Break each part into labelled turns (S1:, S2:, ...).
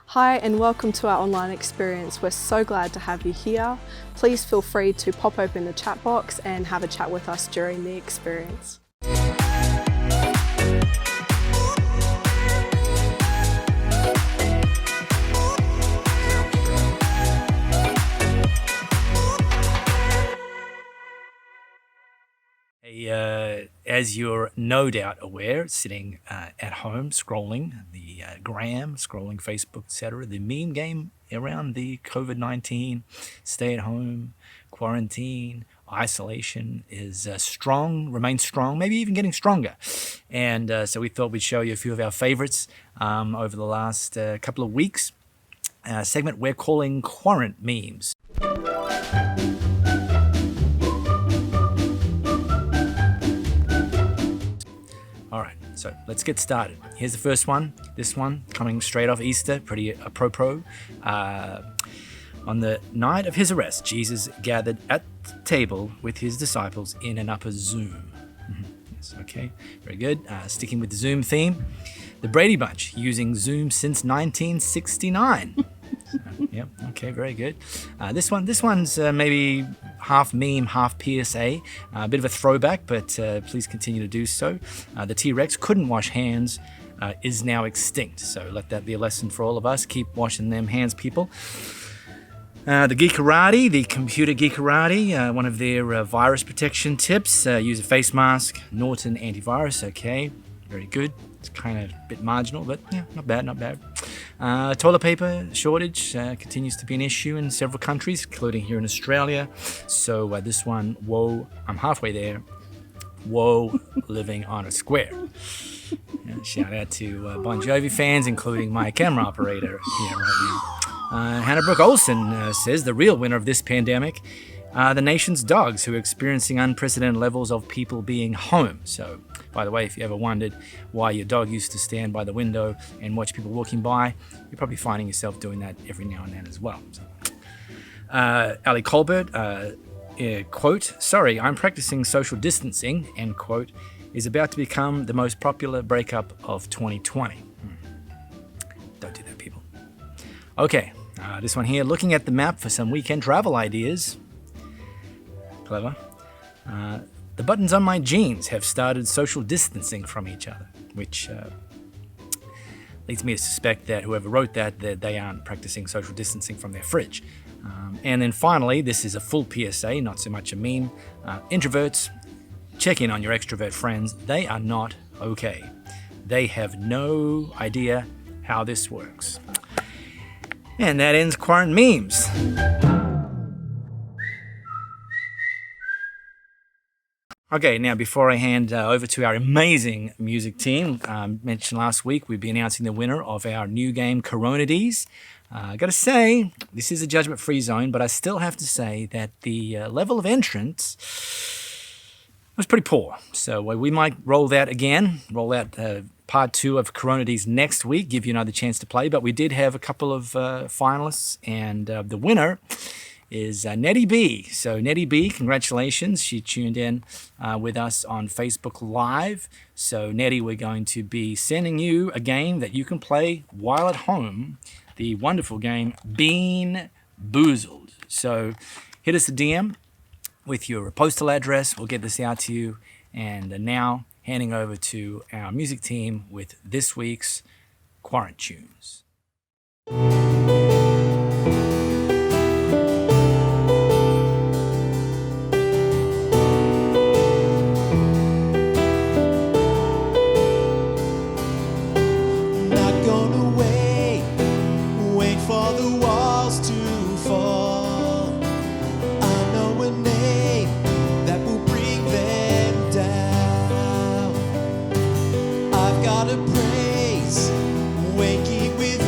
S1: Hi and welcome to our online experience. We're so glad to have you here. Please feel free to pop open the chat box and have a chat with us during the experience.
S2: As you're no doubt aware, sitting at home scrolling the gram, scrolling Facebook, etc., the meme game around the COVID-19 stay-at-home, quarantine, isolation is strong, remains strong, maybe even getting stronger. And so we thought we'd show you a few of our favorites over the last couple of weeks. Segment we're calling Quarant Memes. All right, so let's get started. Here's the first one. This one coming straight off Easter, pretty apropos. On the night of his arrest, Jesus gathered at the table with his disciples in an upper Zoom. Yes, okay, very good. Sticking with the Zoom theme, the Brady Bunch using Zoom since 1969. Yep. Okay. Very good. This one's maybe half meme, half PSA. A bit of a throwback, but please continue to do so. The T-Rex couldn't wash hands, is now extinct. So let that be a lesson for all of us. Keep washing them hands, people. The Geekarati, the computer Geekarati, one of their virus protection tips: use a face mask, Norton antivirus. Okay. Very good. It's kind of a bit marginal, but yeah, not bad. Toilet paper shortage continues to be an issue in several countries, including here in Australia. So this one, whoa, I'm halfway there. Whoa, living on a square. Shout out to Bon Jovi fans, including my camera operator here right now. Hannah Brooke Olsen says the real winner of this pandemic are the nation's dogs, who are experiencing unprecedented levels of people being home. So, by the way, if you ever wondered why your dog used to stand by the window and watch people walking by, you're probably finding yourself doing that every now and then as well. So, Ali Colbert, quote, "Sorry, I'm practicing social distancing," end quote, is about to become the most popular breakup of 2020. Don't do that, people. Okay, this one here, looking at the map for some weekend travel ideas. Clever. The buttons on my jeans have started social distancing from each other, which leads me to suspect that whoever wrote that they aren't practicing social distancing from their fridge. And then finally, this is a full PSA, not so much a meme. Introverts, check in on your extrovert friends. They are not okay. They have no idea how this works. And that ends Quarant Memes. Okay, now before I hand over to our amazing music team, mentioned last week we'd be announcing the winner of our new game, Coronades. I got to say, this is a judgment-free zone, but I still have to say that the level of entrance was pretty poor. So we might roll out part 2 of Coronades next week, give you another chance to play. But we did have a couple of finalists, and the winner is Nettie B. So Nettie B, congratulations. She tuned in with us on Facebook Live. So Nettie, we're going to be sending you a game that you can play while at home, the wonderful game Bean Boozled. So hit us a DM with your postal address. We'll get this out to you. And now handing over to our music team with this week's Quarant Tunes.
S3: Praise, waking with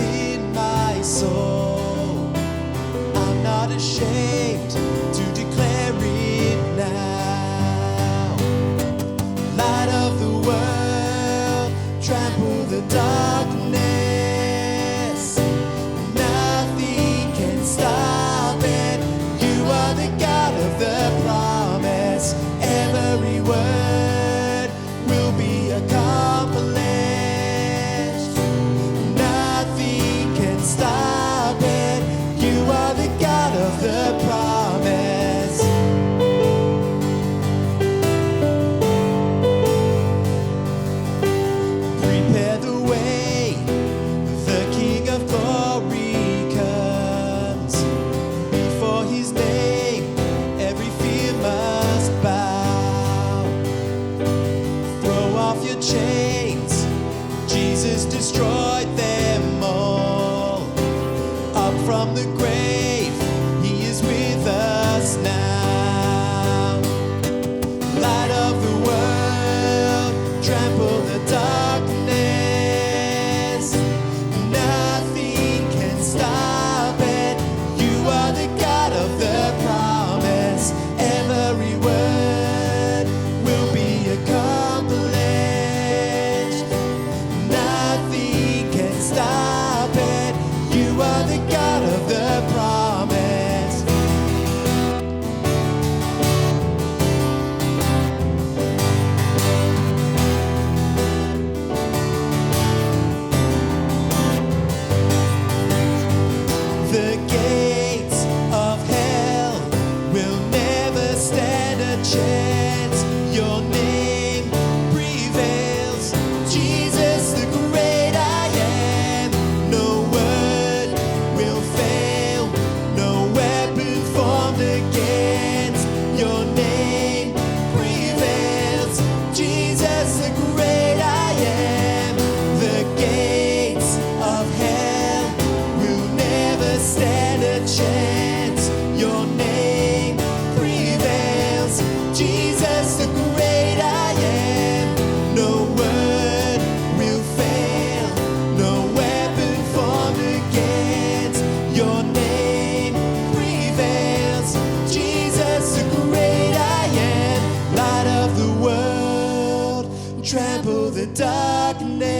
S3: darkness.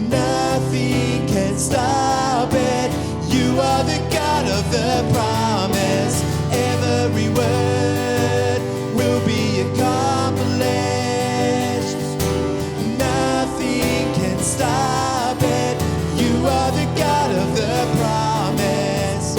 S3: Nothing can stop it. You are the God of the promise. Every word will be accomplished. Nothing can stop it. You are the God of the promise.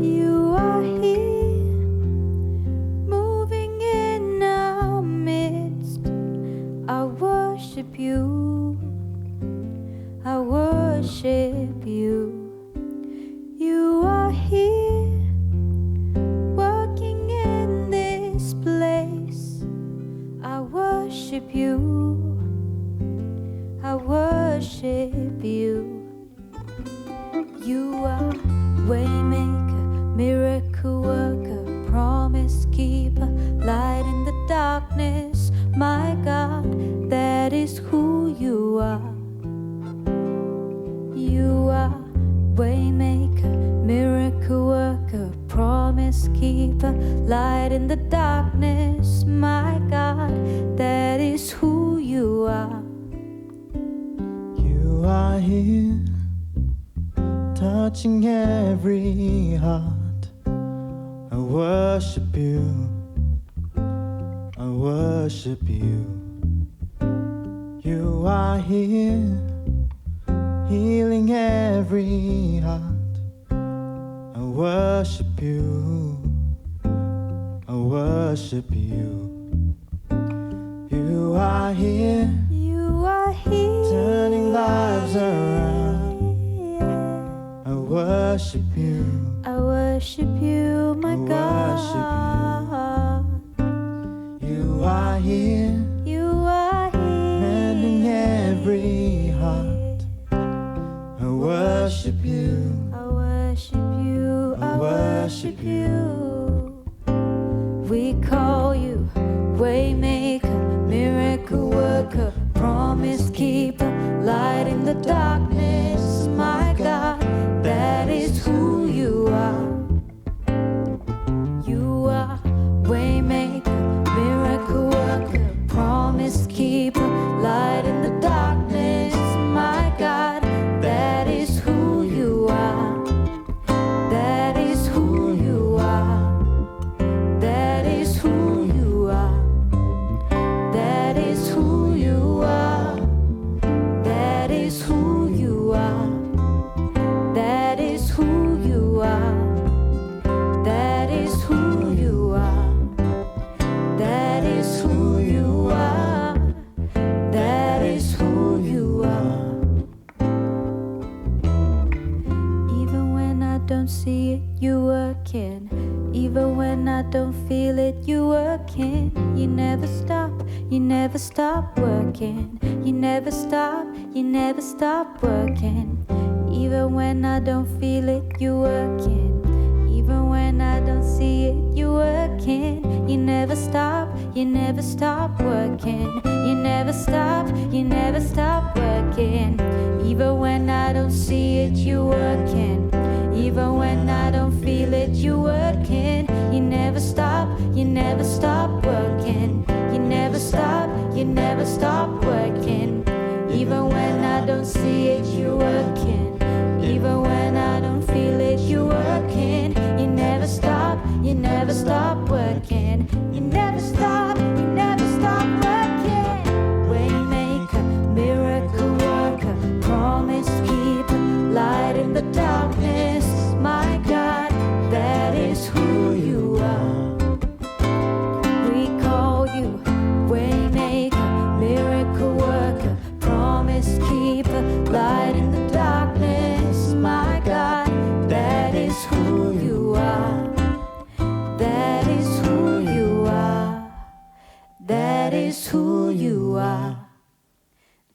S4: You are here, moving in our midst. I worship you. I worship you. You are here, working in this place. I worship you. I worship you. You are waymaker, miracle worker, promise keeper, light in the darkness. My God, that is who you are. You are waymaker, miracle worker, promise keeper, light in the darkness. My God, that is who you are.
S3: You are here, touching every heart. I worship you. I worship you. You are here, healing every heart. I worship you. I worship you. You are here,
S4: You are here,
S3: turning lives around. I worship you.
S4: I worship you, my
S3: I worship
S4: God.
S3: You are here,
S4: You are here,
S3: mending every heart. I worship you.
S4: I worship you, I worship you. We call you waymaker, miracle worker, promise keeper, light in the darkness. My God, that is who you are. You are waymaker, miracle worker, promise keeper, light in the darkness. My God, that is who you are. That is who you are. That is who you are. That is who you are. That is who you are. That is who you are. That is who you are. That is who you are. That is who you are. Even when I don't see it, you working. Even when I don't feel it, you working. You never stop, you never stop working. You never stop, you never stop working. Even when I don't feel it, you working. Even when I don't see it, you working. You never stop, you never stop working. You never stop, you never stop working. Even when I don't see it, you working. Even when I don't feel it, you working. You never stop, you never stop working. You never stop, you never stop working. Even when I don't see it, you working. Even when I don't feel it, you working. You never stop, you never stop working. You never stop, you never stop working. Waymaker, miracle worker, promise keeper, light in the dark.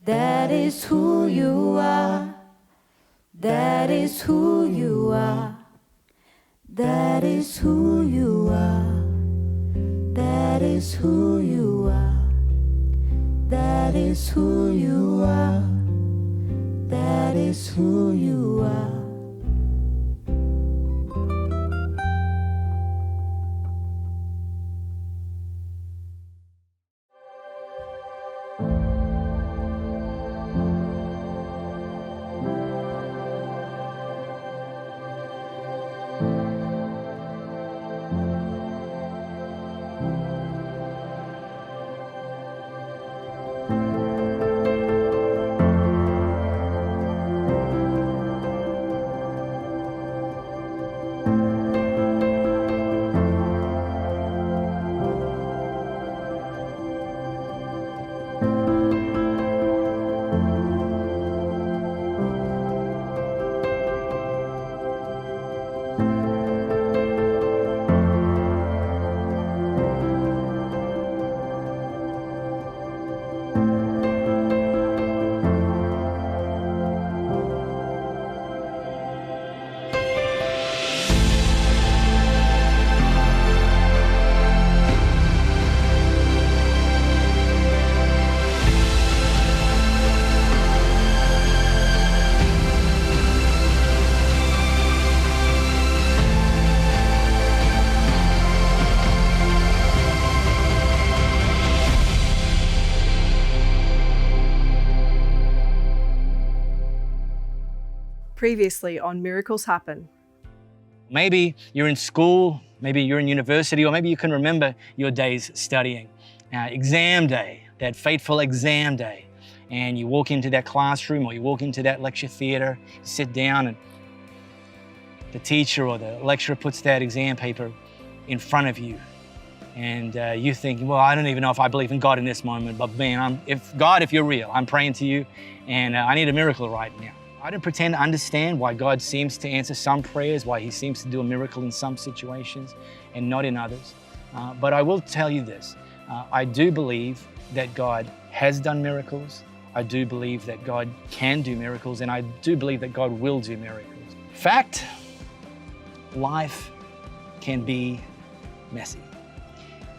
S4: That is who you are. That is who you are. That is who you are. That is who you are. That is who you are. That is who you are.
S1: Previously on Miracles Happen.
S2: Maybe you're in school, maybe you're in university, or maybe you can remember your days studying. Exam day, that fateful exam day, and you walk into that classroom or you walk into that lecture theater, you sit down and the teacher or the lecturer puts that exam paper in front of you. And you think, well, I don't even know if I believe in God in this moment, but man, if you're real, I'm praying to you and I need a miracle right now. I don't pretend to understand why God seems to answer some prayers, why he seems to do a miracle in some situations and not in others. But I will tell you this, I do believe that God has done miracles. I do believe that God can do miracles, and I do believe that God will do miracles. Fact, life can be messy.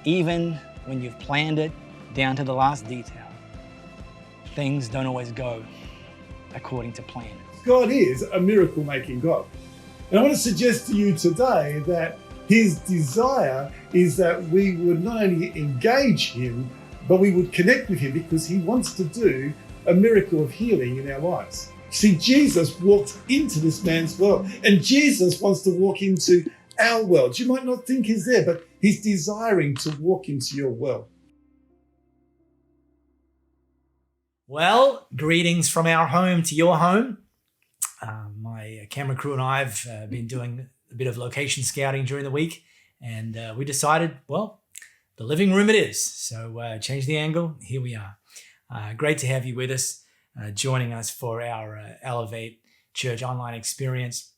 S2: Even when you've planned it down to the last detail, things don't always go according to plan.
S5: God is a miracle-making God. And I want to suggest to you today that his desire is that we would not only engage him, but we would connect with him, because he wants to do a miracle of healing in our lives. See, Jesus walked into this man's world, and Jesus wants to walk into our world. You might not think he's there, but he's desiring to walk into your world.
S2: Well, greetings from our home to your home. My camera crew and I have been doing a bit of location scouting during the week, and we decided, well, the living room it is. So change the angle. Here we are. Great to have you with us, joining us for our Elevate Church online experience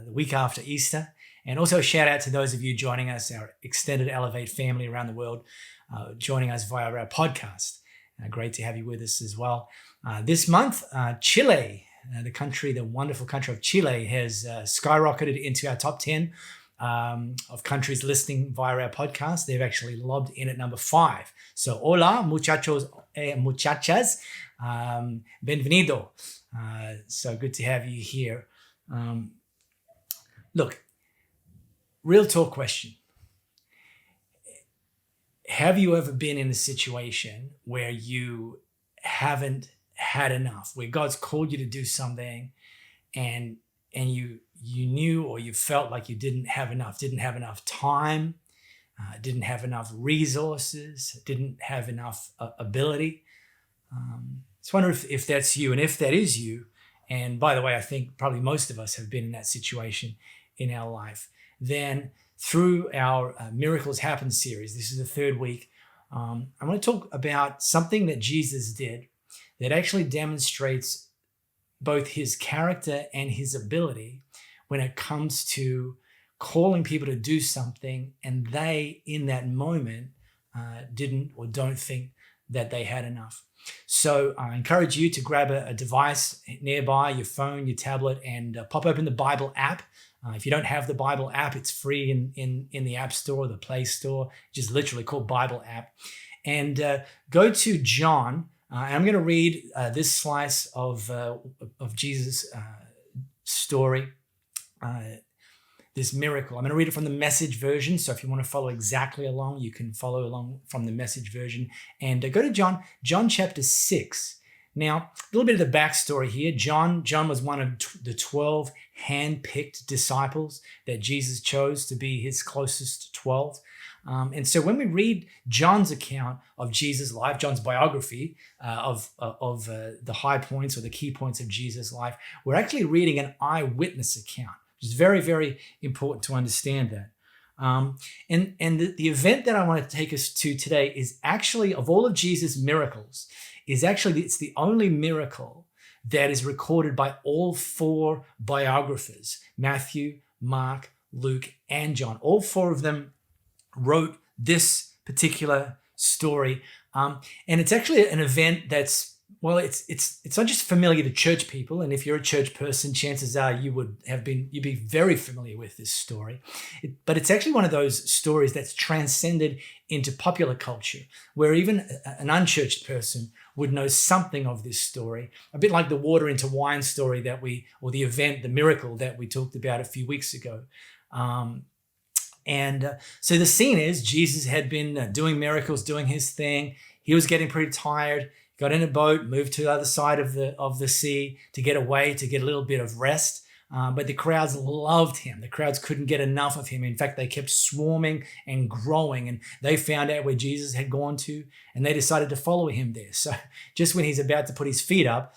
S2: the week after Easter. And also a shout out to those of you joining us, our extended Elevate family around the world, joining us via our podcast. Great to have you with us as well. This month, Chile, the wonderful country of Chile, has skyrocketed into our top 10 of countries listening via our podcast. They've actually lobbed in at number 5. So, hola, muchachos, muchachas, bienvenido. So good to have you here. Look, real talk question. Have you ever been in a situation where you haven't had enough, where God's called you to do something and you knew or you felt like you didn't have enough time, didn't have enough resources, didn't have enough ability? Just wonder if that's you, and if that is you, and by the way, I think probably most of us have been in that situation in our life, then through our Miracles Happen series, this is the 3rd week, I want to talk about something that Jesus did that actually demonstrates both his character and his ability when it comes to calling people to do something and they, in that moment, didn't or don't think that they had enough. So I encourage you to grab a device nearby, your phone, your tablet, and pop open the Bible app. If you don't have the Bible app, it's free in the App Store, the Play Store, just literally called Bible app. And go to John, and I'm going to read this slice of Jesus' story, this miracle. I'm going to read it from the Message version, so if you want to follow exactly along, you can follow along from the Message version. And go to John chapter 6. Now, a little bit of the backstory here. John was one of the 12 hand-picked disciples that Jesus chose to be his closest 12. And so when we read John's account of Jesus' life, John's biography of the high points or the key points of Jesus' life, we're actually reading an eyewitness account, which is very, very important to understand that. And the event that I want to take us to today is actually, of all of Jesus' miracles, it's the only miracle that is recorded by all four biographers, Matthew, Mark, Luke, and John. All four of them wrote this particular story. And it's actually an event that's, well, it's not just familiar to church people. And if you're a church person, chances are you'd be very familiar with this story. But it's actually one of those stories that's transcended into popular culture, where even an unchurched person would know something of this story, a bit like the water into wine story or the event, the miracle that we talked about a few weeks ago. So the scene is Jesus had been doing miracles, doing his thing. He was getting pretty tired, got in a boat, moved to the other side of the sea to get away, to get a little bit of rest. But the crowds loved him. The crowds couldn't get enough of him. In fact, they kept swarming and growing, and they found out where Jesus had gone to, and they decided to follow him there. So just when he's about to put his feet up,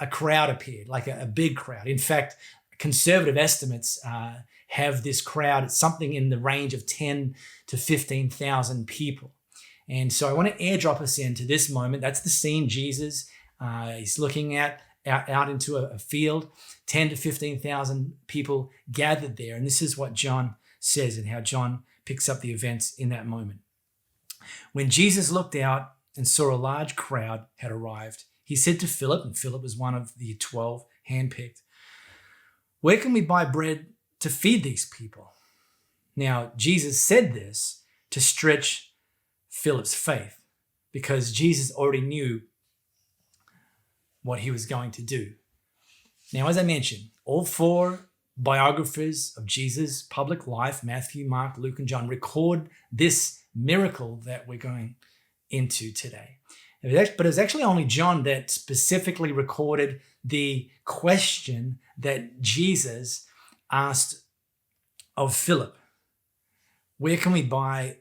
S2: a crowd appeared, like a big crowd. In fact, conservative estimates have this crowd at something in the range of 10 to 15,000 people. And so I want to airdrop us into this moment. That's the scene. Jesus, he's looking out into a field, 10 to 15,000 people gathered there. And this is what John says and how John picks up the events in that moment. When Jesus looked out and saw a large crowd had arrived, he said to Philip, and Philip was one of the 12 handpicked, "Where can we buy bread to feed these people?" Now, Jesus said this to stretch Philip's faith, because Jesus already knew what he was going to do. Now, as I mentioned, all four biographers of Jesus' public life, Matthew, Mark, Luke, and John, record this miracle that we're going into today. But it was actually only John that specifically recorded the question that Jesus asked of Philip. Where can we buy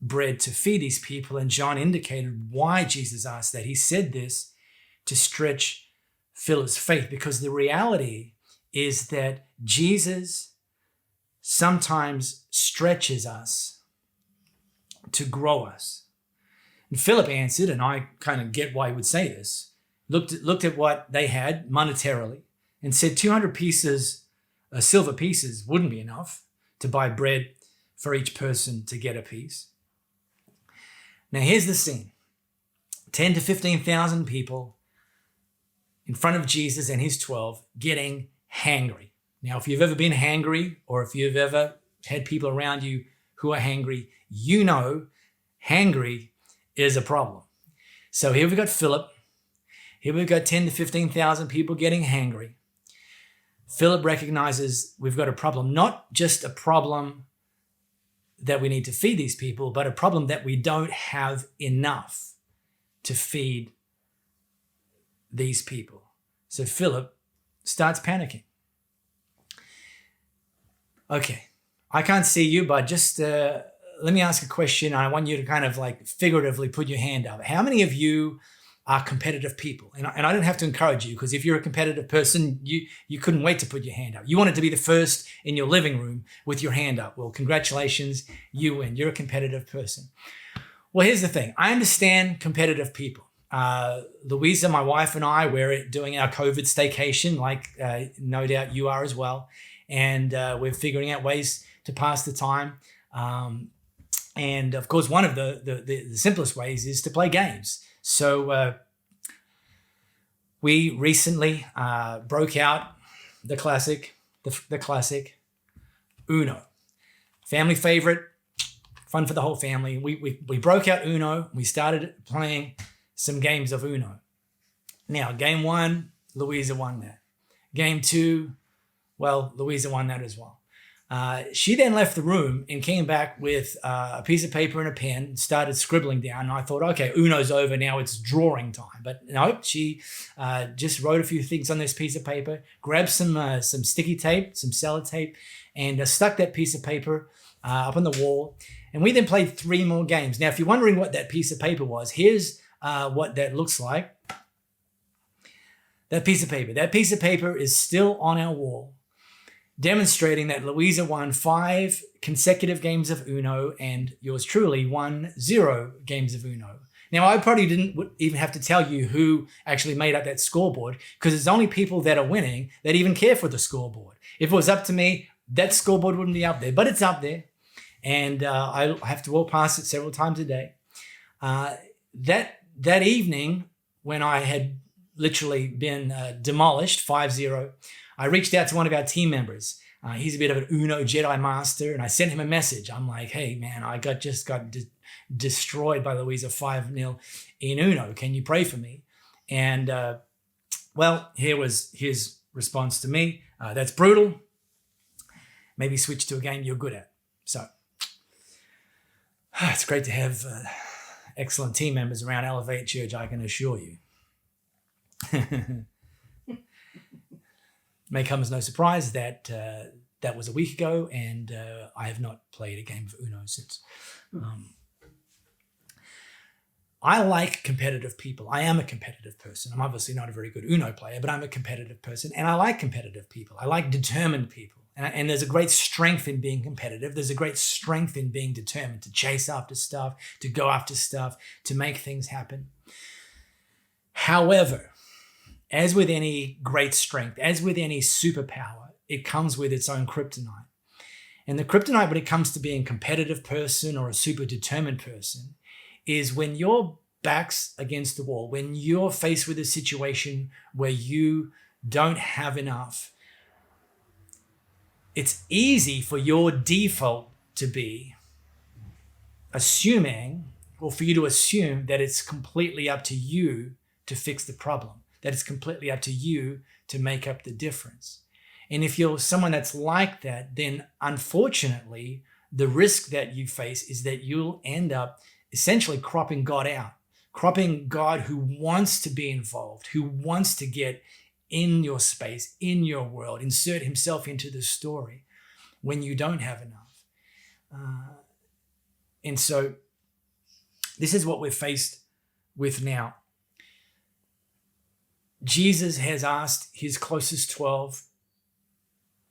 S2: bread to feed these people? And John indicated why Jesus asked that. He said this to stretch Philip's faith, because the reality is that Jesus sometimes stretches us to grow us. And Philip answered, and I kind of get why he would say this, looked at what they had monetarily and said 200 pieces, silver pieces wouldn't be enough to buy bread for each person to get a piece. Now here's the scene. 10 to 15,000 people in front of Jesus and his 12 getting hangry. Now, if you've ever been hangry, or if you've ever had people around you who are hangry, you know hangry is a problem. So here we've got Philip. Here we've got 10 to 15,000 people getting hangry. Philip recognizes we've got a problem, not just a problem that we need to feed these people, but a problem that we don't have enough to feed these people. So Philip starts panicking. Okay, I can't see you, but just let me ask a question. I want you to kind of like figuratively put your hand up. How many of you are competitive people? And I don't have to encourage you, because if you're a competitive person, you couldn't wait to put your hand up. You wanted to be the first in your living room with your hand up. Well, congratulations, you win. You're a competitive person. Well, here's the thing. I understand competitive people. Louisa, my wife, and I, we're doing our COVID staycation, like no doubt you are as well. And we're figuring out ways to pass the time. And of course, one of the simplest ways is to play games. So we recently broke out the classic Uno. Family favorite, fun for the whole family. We broke out Uno. We started playing some games of Uno. Now, game 1, Louisa won that. Game 2, well, Louisa won that as well. She then left the room and came back with a piece of paper and a pen and started scribbling down. And I thought, okay, Uno's over now. It's drawing time. But no, she just wrote a few things on this piece of paper, grabbed some sticky tape, some sellotape, and stuck that piece of paper up on the wall. And we then played 3 more games. Now, if you're wondering what that piece of paper was, here's what that looks like. That piece of paper is still on our wall, demonstrating that Louisa won 5 consecutive games of Uno and yours truly won 0 games of Uno. Now, I probably didn't even have to tell you who actually made up that scoreboard, because it's only people that are winning that even care for the scoreboard. If it was up to me, that scoreboard wouldn't be up there, but it's up there. And I have to walk past it several times a day. That evening, when I had literally been demolished 5-0, I reached out to one of our team members. He's a bit of an Uno Jedi master, and I sent him a message. I'm like, hey, man, I just got destroyed by Louisa 5-0 in Uno. Can you pray for me? And, well, here was his response to me. That's brutal. Maybe switch to a game you're good at. So it's great to have excellent team members around Elevate Church, I can assure you. May come as no surprise that that was a week ago, and I have not played a game of Uno since. I like competitive people. I am a competitive person. I'm obviously not a very good Uno player, but I'm a competitive person, and I like competitive people. I like determined people. And there's a great strength in being competitive. There's a great strength in being determined to chase after stuff, to go after stuff, to make things happen. However, as with any great strength, as with any superpower, it comes with its own kryptonite. And the kryptonite when it comes to being a competitive person or a super determined person is when your back's against the wall, when you're faced with a situation where you don't have enough, it's easy for your default to be assuming, or for you to assume that it's completely up to you to fix the problem, that it's completely up to you to make up the difference. And if you're someone that's like that, then unfortunately, the risk that you face is that you'll end up essentially cropping God out, cropping God who wants to be involved, who wants to get in your space, in your world, insert himself into the story when you don't have enough. And so this is what we're faced with now. Jesus has asked his closest 12,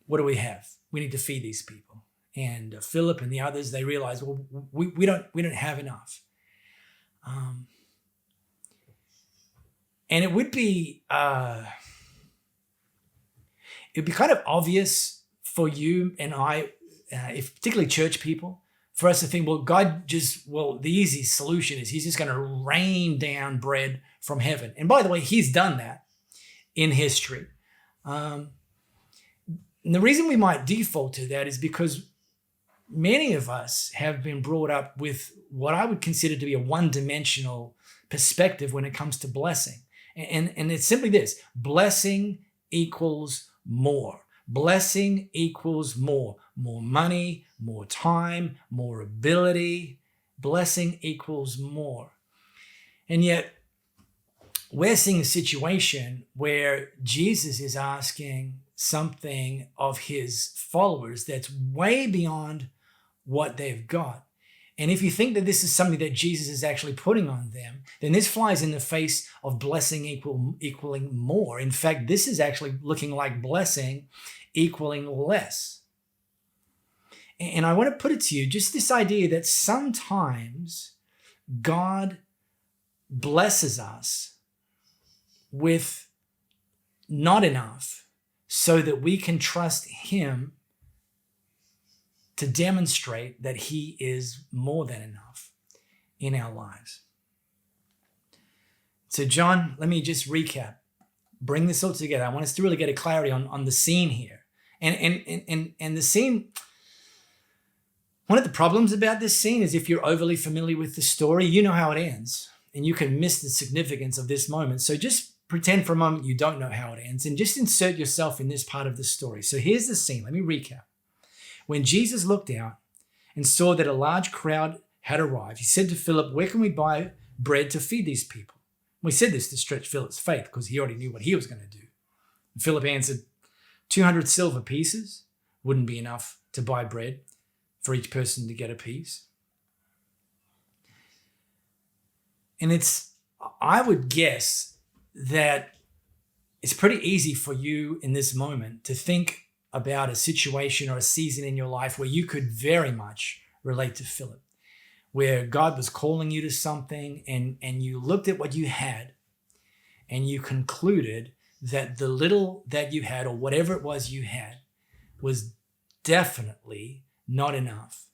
S2: what do we have? We need to feed these people. And Philip and the others, they realize, well, we don't have enough. And it would be it'd be kind of obvious for you and I, if particularly church people, for us to think, well, the easy solution is he's just going to rain down bread from heaven. And by the way, he's done that in history. And the reason we might default to that is because many of us have been brought up with what I would consider to be a one-dimensional perspective when it comes to blessing. And it's simply this: blessing equals more. Blessing equals more. More money, more time, more ability. Blessing equals more. And yet, we're seeing a situation where Jesus is asking something of his followers that's way beyond what they've got. And if you think that this is something that Jesus is actually putting on them, then this flies in the face of blessing equaling more. In fact, this is actually looking like blessing equaling less. And I want to put it to you, just this idea that sometimes God blesses us with not enough so that we can trust him to demonstrate that he is more than enough in our lives. So John, let me just recap, bring this all together. I want us to really get a clarity on the scene here. And the scene, one of the problems about this scene is if you're overly familiar with the story, you know how it ends and you can miss the significance of this moment. So just pretend for a moment you don't know how it ends and just insert yourself in this part of the story. So here's the scene. Let me recap. When Jesus looked out and saw that a large crowd had arrived, he said to Philip, "Where can we buy bread to feed these people?" We said this to stretch Philip's faith because he already knew what he was going to do. And Philip answered, 200 silver pieces wouldn't be enough to buy bread for each person to get a piece. And I would guess that it's pretty easy for you in this moment to think about a situation or a season in your life where you could very much relate to Philip, where God was calling you to something and you looked at what you had and you concluded that the little that you had or whatever it was you had was definitely not enough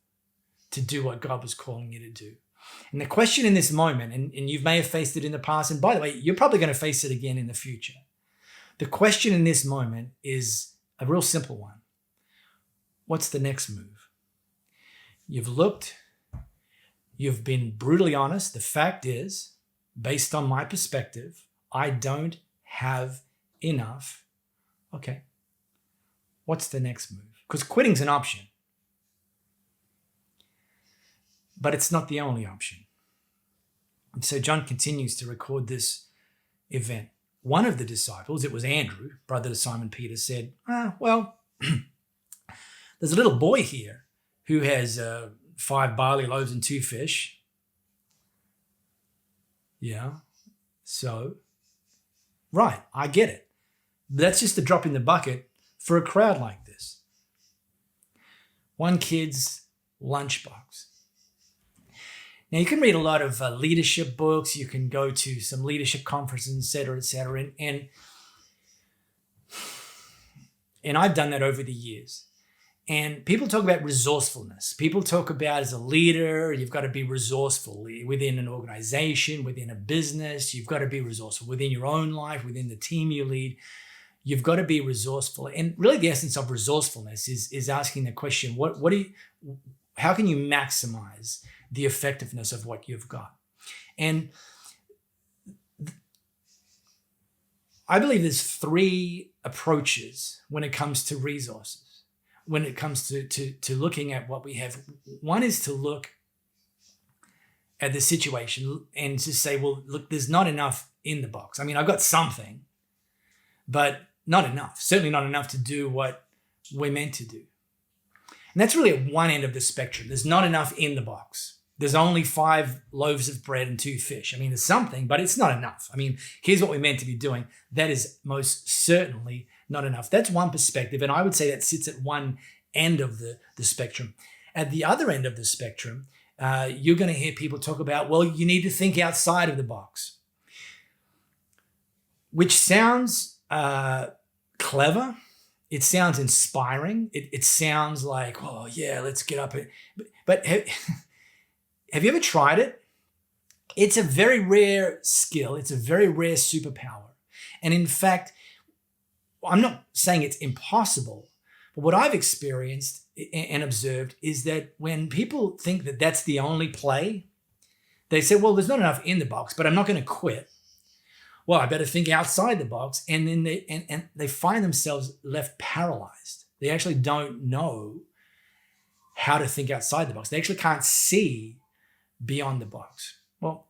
S2: to do what God was calling you to do. And the question in this moment, and you may have faced it in the past, and by the way, you're probably going to face it again in the future. The question in this moment is a real simple one. What's the next move? You've looked, you've been brutally honest. The fact is, based on my perspective, I don't have enough. Okay. What's the next move? Because quitting's an option. But it's not the only option. And so John continues to record this event. One of the disciples, it was Andrew, brother to Simon Peter, said, there's a little boy here who has 5 barley loaves and 2 fish. Yeah, so, right, I get it. That's just a drop in the bucket for a crowd like this. One kid's lunchbox. Now, you can read a lot of leadership books. You can go to some leadership conferences, et cetera, et cetera. And I've done that over the years. And people talk about resourcefulness. People talk about as a leader, you've got to be resourceful within an organization, within a business. You've got to be resourceful within your own life, within the team you lead. You've got to be resourceful. And really the essence of resourcefulness is asking the question, how can you maximize the effectiveness of what you've got? And I believe there's 3 approaches when it comes to resources, when it comes to looking at what we have. One is to look at the situation and to say, well, look, there's not enough in the box. I mean, I've got something, but not enough. Certainly not enough to do what we're meant to do. And that's really at one end of the spectrum. There's not enough in the box. There's only 5 loaves of bread and 2 fish. I mean, there's something, but it's not enough. I mean, here's what we're meant to be doing. That is most certainly not enough. That's one perspective, and I would say that sits at one end of the spectrum. At the other end of the spectrum, you're going to hear people talk about, well, you need to think outside of the box, which sounds clever. It sounds inspiring. It sounds like, oh, yeah, let's get up. But have you ever tried it? It's a very rare skill. It's a very rare superpower. And in fact, I'm not saying it's impossible, but what I've experienced and observed is that when people think that that's the only play, they say, well, there's not enough in the box, but I'm not going to quit. Well, I better think outside the box. And then they find themselves left paralyzed. They actually don't know how to think outside the box. They actually can't see beyond the box. Well,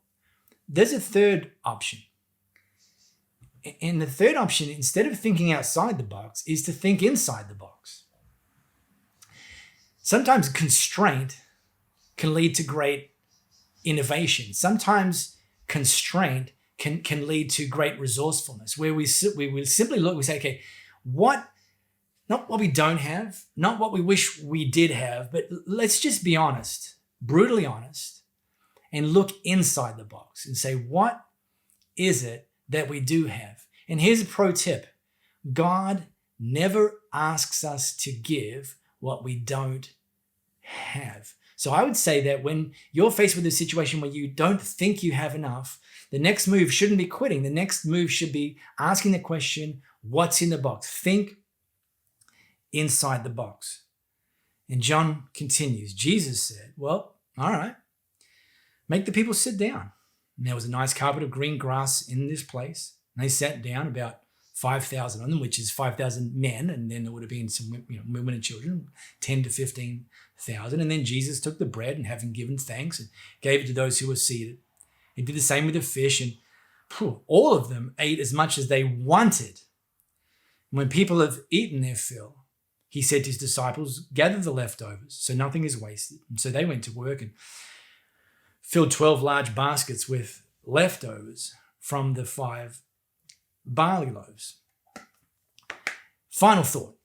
S2: there's a third option. And the third option, instead of thinking outside the box, is to think inside the box. Sometimes constraint can lead to great innovation. Sometimes constraint can lead to great resourcefulness, where we will simply look, we say, okay, not what we don't have, not what we wish we did have, but let's just be honest, brutally honest, and look inside the box and say, what is it that we do have? And here's a pro tip. God never asks us to give what we don't have. So I would say that when you're faced with a situation where you don't think you have enough, the next move shouldn't be quitting. The next move should be asking the question, what's in the box? Think inside the box. And John continues. Jesus said, well, all right, make the people sit down. And there was a nice carpet of green grass in this place. And they sat down, about 5,000 on them, which is 5,000 men. And then there would have been some women and children, 10 to 15,000. And then Jesus took the bread and having given thanks and gave it to those who were seated. He did the same with the fish, and all of them ate as much as they wanted. When people have eaten their fill, he said to his disciples, gather the leftovers so nothing is wasted. And so they went to work and filled 12 large baskets with leftovers from the 5 barley loaves. Final thought.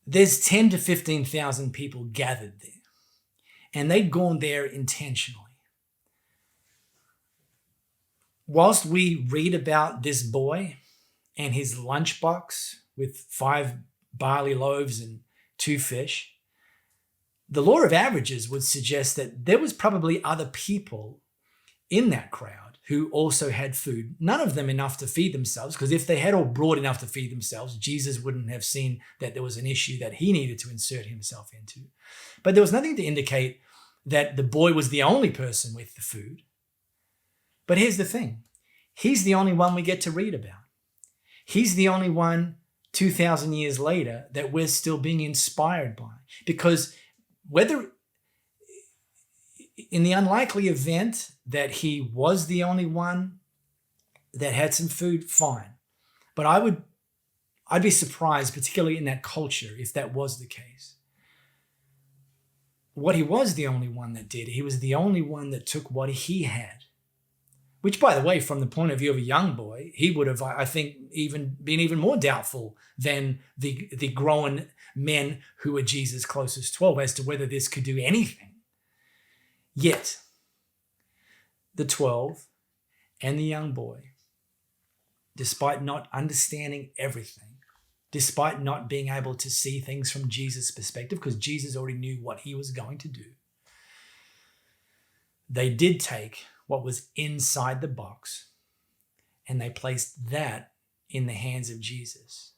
S2: There's 10 to 15,000 people gathered there, and they'd gone there intentionally. Whilst we read about this boy and his lunchbox with 5 barley loaves and 2 fish, the law of averages would suggest that there was probably other people in that crowd who also had food, none of them enough to feed themselves, because if they had all brought enough to feed themselves, Jesus wouldn't have seen that there was an issue that he needed to insert himself into. But there was nothing to indicate that the boy was the only person with the food. But here's the thing. He's the only one we get to read about. He's the only one 2,000 years later that we're still being inspired by. Because whether in the unlikely event that he was the only one that had some food, fine. But I'd be surprised, particularly in that culture, if that was the case. What he was the only one that did, he was the only one that took what he had. Which, by the way, from the point of view of a young boy, he would have, I think, even been even more doubtful than the grown men who were Jesus' closest 12 as to whether this could do anything. Yet, the 12 and the young boy, despite not understanding everything, despite not being able to see things from Jesus' perspective, because Jesus already knew what he was going to do, they did take what was inside the box and they placed that in the hands of Jesus.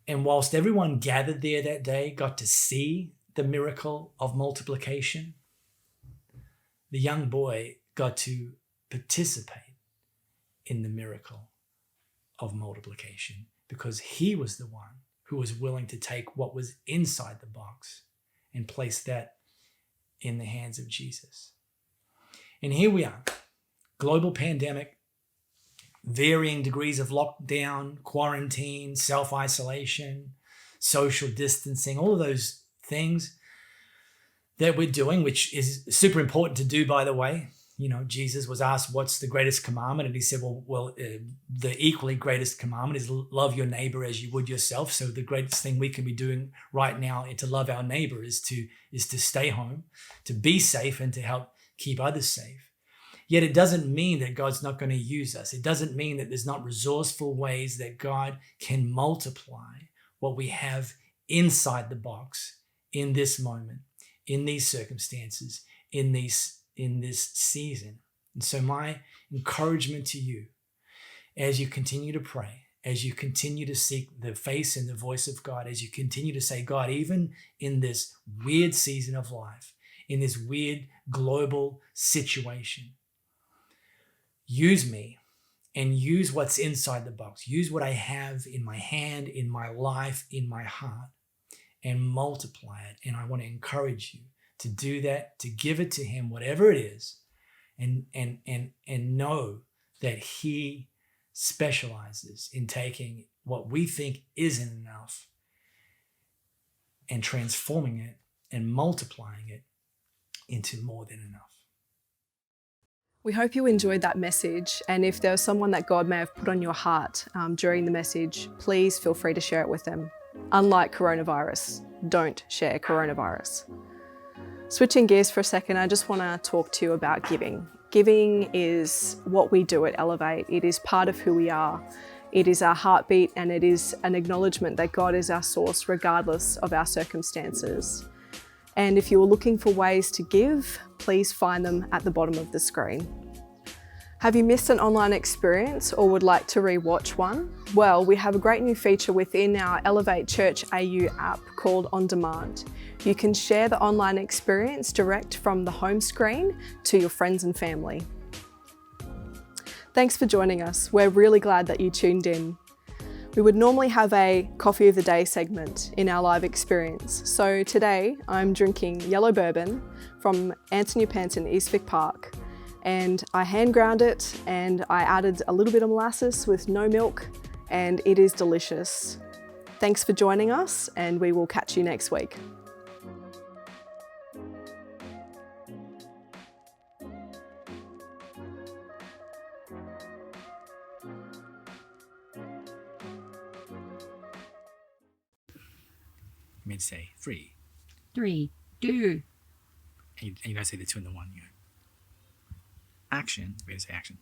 S2: And whilst everyone gathered there that day got to see the miracle of multiplication, the young boy got to participate in the miracle of multiplication because he was the one who was willing to take what was inside the box and place that in the hands of Jesus. And here we are, global pandemic, varying degrees of lockdown, quarantine, self-isolation, social distancing, all of those things that we're doing, which is super important to do, by the way. You know, Jesus was asked, what's the greatest commandment? And he said, the equally greatest commandment is love your neighbor as you would yourself. So the greatest thing we can be doing right now to love our neighbor is to stay home, to be safe, and to help keep others safe. Yet it doesn't mean that God's not going to use us. It doesn't mean that there's not resourceful ways that God can multiply what we have inside the box in this moment, in these circumstances, in this season. And so my encouragement to you, as you continue to pray, as you continue to seek the face and the voice of God, as you continue to say, God, even in this weird season of life, in this weird global situation, use me and use what's inside the box. Use what I have in my hand, in my life, in my heart, and multiply it. And I want to encourage you to do that, to give it to him, whatever it is, and know that he specializes in taking what we think isn't enough and transforming it and multiplying it into more than enough.
S1: We hope you enjoyed that message, and if there was someone that God may have put on your heart during the message, please feel free to share it with them. Unlike coronavirus, don't share coronavirus. Switching gears for a second, I just want to talk to you about giving. Giving is what we do at Elevate. It is part of who we are. It is our heartbeat, and it is an acknowledgement that God is our source regardless of our circumstances. And if you're looking for ways to give, please find them at the bottom of the screen. Have you missed an online experience or would like to re-watch one? Well, we have a great new feature within our Elevate Church AU app called On Demand. You can share the online experience direct from the home screen to your friends and family. Thanks for joining us. We're really glad that you tuned in. We would normally have a Coffee of the Day segment in our live experience. So today I'm drinking yellow bourbon from Anthony Pence in Eastvic Park. And I hand ground it and I added a little bit of molasses with no milk, and it is delicious. Thanks for joining us, and we will catch you next week.
S2: I mean, say 3.
S6: 3, 2.
S2: And you don't say the 2 and the 1. You go, action. We're going to say action.